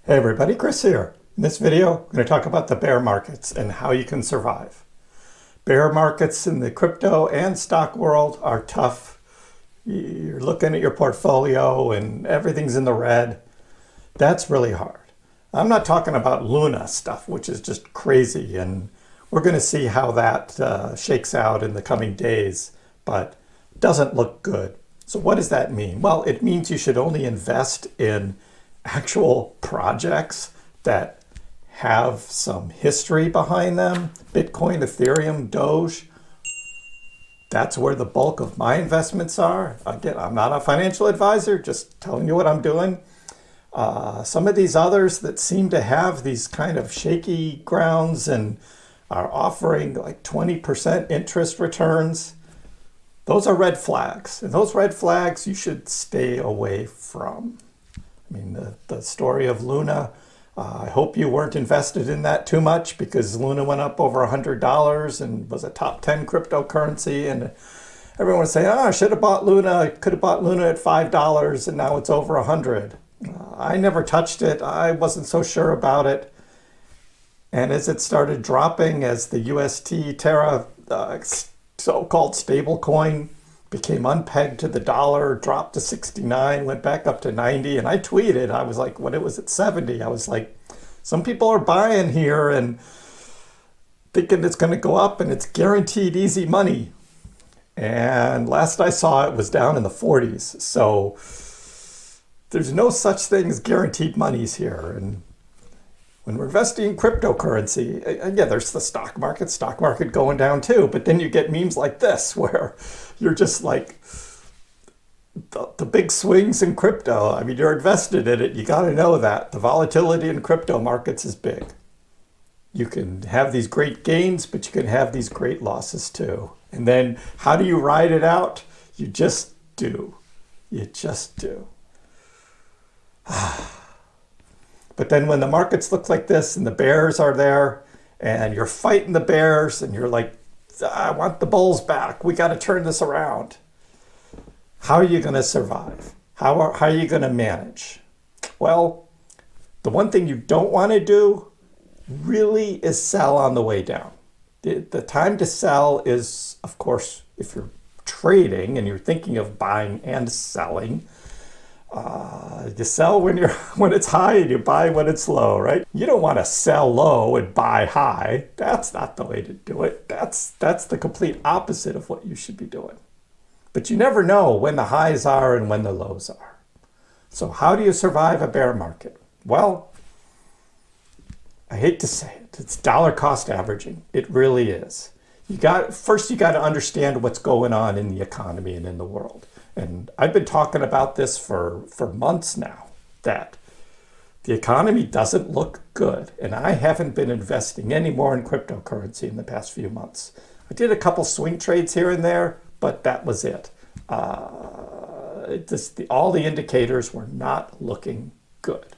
Hey everybody, Chris here. In this video, I'm going to talk about the bear markets and how you can survive. Bear markets in the crypto and stock world are tough. You're looking at your portfolio and everything's in the red. That's really hard. I'm not talking about Luna stuff, which is just crazy, and we're going to see how that shakes out in the coming days, but it doesn't look good. So what does that mean? Well, it means you should only invest in actual projects that have some history behind them. Bitcoin, Ethereum, Doge. That's where the bulk of my investments are. Again, I'm not a financial advisor, just telling you what I'm doing. Some of these others that seem to have these kind of shaky grounds and are offering like 20% interest returns, those are red flags. And those red flags you should stay away from. I mean, the story of Luna, I hope you weren't invested in that too much, because Luna went up over $100 and was a top 10 cryptocurrency. And everyone was saying, I should have bought Luna. I could have bought Luna at $5 and now it's over 100. I never touched it. I wasn't so sure about it. And as it started dropping, as the UST Terra so-called stable coin became unpegged to the dollar, dropped to 69, went back up to 90. And I tweeted, I was like, when it was at 70, I was like, some people are buying here and thinking it's going to go up and it's guaranteed easy money. And last I saw, it was down in the 40s. So there's no such thing as guaranteed monies here. And when we're investing in cryptocurrency, yeah, there's the stock market going down too. But then you get memes like this where you're just like, the big swings in crypto. I mean, you're invested in it. You got to know that the volatility in crypto markets is big. You can have these great gains, but you can have these great losses too. And then how do you ride it out? You just do. You just do. But then when the markets look like this and the bears are there and you're fighting the bears and you're like, I want the bulls back, we got to turn this around. How are you going to survive? How are you going to manage? Well, the one thing you don't want to do really is sell on the way down. The time to sell is, of course, if you're trading and you're thinking of buying and selling. You sell when it's high and you buy when it's low, right? You don't want to sell low and buy high. That's not the way to do it. That's the complete opposite of what you should be doing. But you never know when the highs are and when the lows are. So how do you survive a bear market? Well, I hate to say it, it's dollar cost averaging. It really is. First you got to understand what's going on in the economy and in the world. And I've been talking about this for months now, that the economy doesn't look good. And I haven't been investing any more in cryptocurrency in the past few months. I did a couple swing trades here and there, but that was it. All the indicators were not looking good.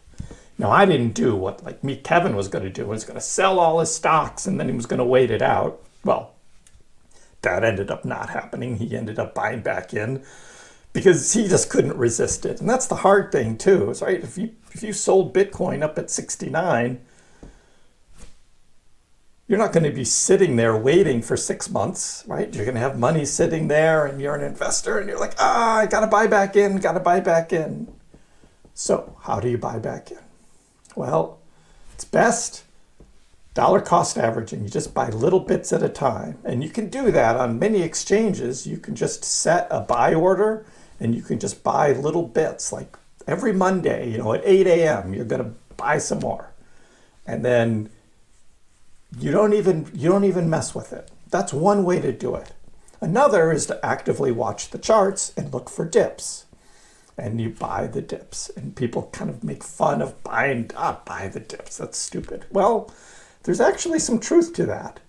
Now, I didn't do what Kevin was going to do. He was going to sell all his stocks and then he was going to wait it out. Well, that ended up not happening. He ended up buying back in, because he just couldn't resist it. And that's the hard thing too, is right? If you sold Bitcoin up at 69, you're not going to be sitting there waiting for 6 months, right? You're going to have money sitting there and you're an investor and you're like, I got to buy back in. So how do you buy back in? Well, it's best dollar cost averaging. You just buy little bits at a time. And you can do that on many exchanges. You can just set a buy order and you can just buy little bits. Like every Monday, at 8 a.m., you're going to buy some more. And then you don't even mess with it. That's one way to do it. Another is to actively watch the charts and look for dips. And you buy the dips. And people kind of make fun of buy the dips. That's stupid. Well, there's actually some truth to that.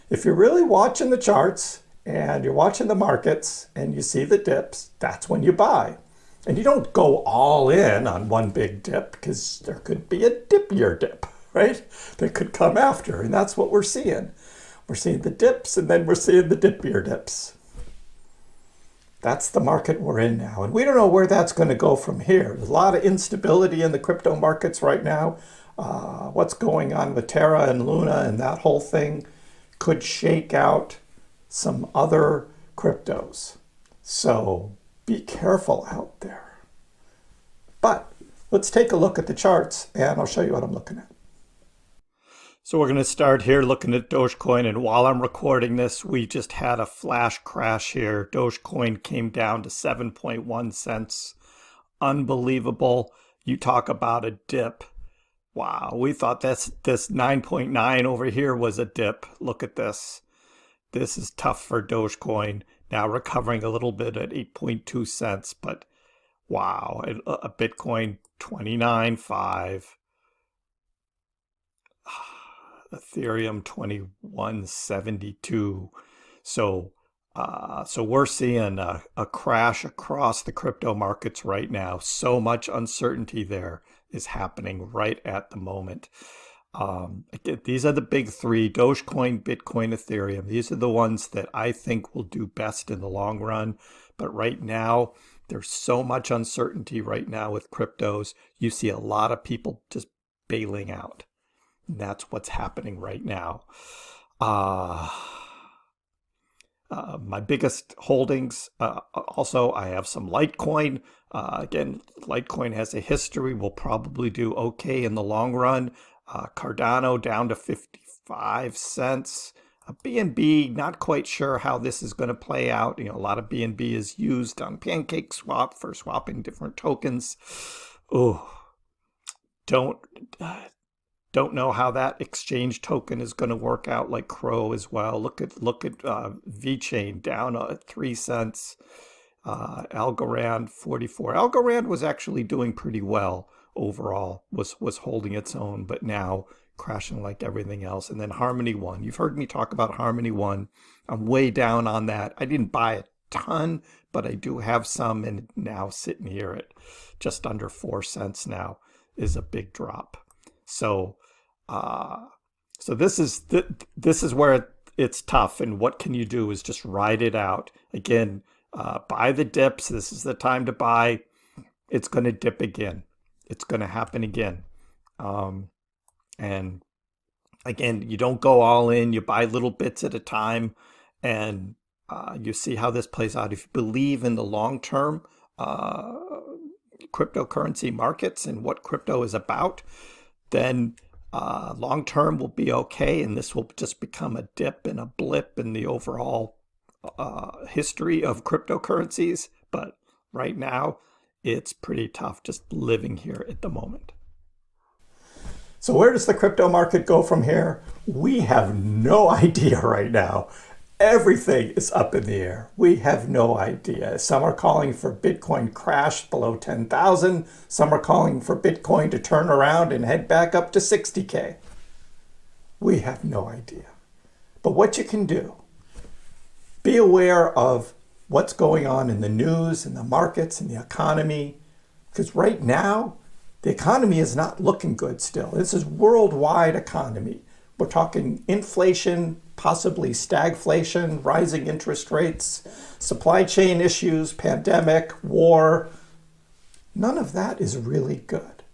If you're really watching the charts and you're watching the markets and you see the dips, that's when you buy. And you don't go all in on one big dip, because there could be a dippier dip, right? That could come after. And that's what we're seeing. We're seeing the dips and then we're seeing the dippier dips. That's the market we're in now. And we don't know where that's going to go from here. There's a lot of instability in the crypto markets right now. What's going on with Terra and Luna and that whole thing could shake out some other cryptos. So be careful out there. But let's take a look at the charts and I'll show you what I'm looking at. So we're going to start here looking at Dogecoin, and while I'm recording this, we just had a flash crash here. Dogecoin came down to 7.1 cents. Unbelievable. You talk about a dip. Wow, we thought this 9.9 over here was a dip. Look at this. This is tough for Dogecoin. Now recovering a little bit at 8.2 cents, but wow, a Bitcoin 29.5. Ethereum 2172. So we're seeing a crash across the crypto markets right now. So much uncertainty there is happening right at the moment. Again, these are the big three: Dogecoin, Bitcoin, Ethereum. These are the ones that I think will do best in the long run. But right now, there's so much uncertainty right now with cryptos. You see a lot of people just bailing out. That's what's happening right now. My biggest holdings, also I have some Litecoin. Again, Litecoin has a history, will probably do okay in the long run. Cardano down to 55 cents. BNB, not quite sure how this is going to play out. A lot of BNB is used on PancakeSwap for swapping different tokens. Don't know how that exchange token is going to work out, like Crow as well. Look at VeChain down at 3 cents. Algorand 44. Algorand was actually doing pretty well overall, was holding its own, but now crashing like everything else. And then Harmony One. You've heard me talk about Harmony One. I'm way down on that. I didn't buy a ton, but I do have some, and now sitting here at just under 4 cents now is a big drop. So this is where it's tough, and what can you do is just ride it out. Again, buy the dips. This is the time to buy. It's going to dip again. It's going to happen again. And again, you don't go all in. You buy little bits at a time, and you see how this plays out. If you believe in the long-term cryptocurrency markets and what crypto is about, then long term will be okay, and this will just become a dip and a blip in the overall history of cryptocurrencies. But right now, it's pretty tough just living here at the moment. So where does the crypto market go from here? We have no idea right now. Everything is up in the air. We have no idea. Some are calling for Bitcoin crash below 10,000. Some are calling for Bitcoin to turn around and head back up to 60K. We have no idea. But what you can do, be aware of what's going on in the news, in the markets, in the economy. Because right now, the economy is not looking good still. This is worldwide economy. We're talking inflation, possibly stagflation, rising interest rates, supply chain issues, pandemic, war. None of that is really good.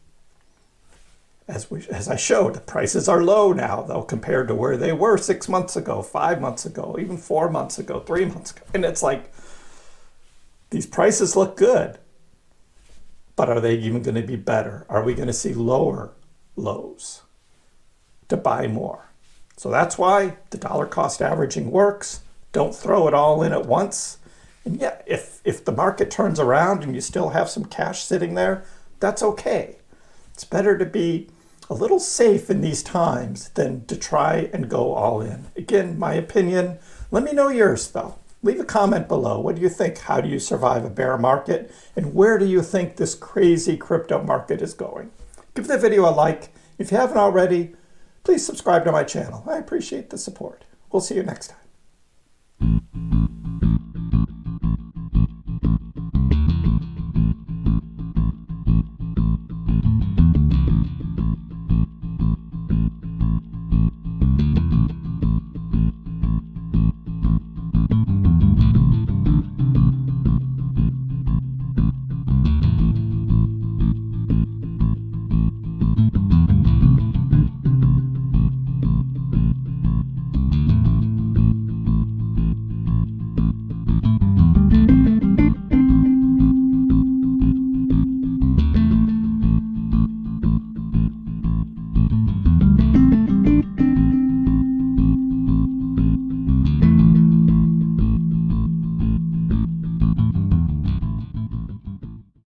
As I showed, the prices are low now, though, compared to where they were 6 months ago, 5 months ago, even 4 months ago, 3 months ago. And it's like, these prices look good, but are they even going to be better? Are we going to see lower lows to buy more? So that's why the dollar cost averaging works. Don't throw it all in at once. And yeah, if the market turns around and you still have some cash sitting there, that's okay. It's better to be a little safe in these times than to try and go all in. Again, my opinion. Let me know yours, though. Leave a comment below. What do you think? How do you survive a bear market? And where do you think this crazy crypto market is going? Give the video a like. If you haven't already, please subscribe to my channel. I appreciate the support. We'll see you next time.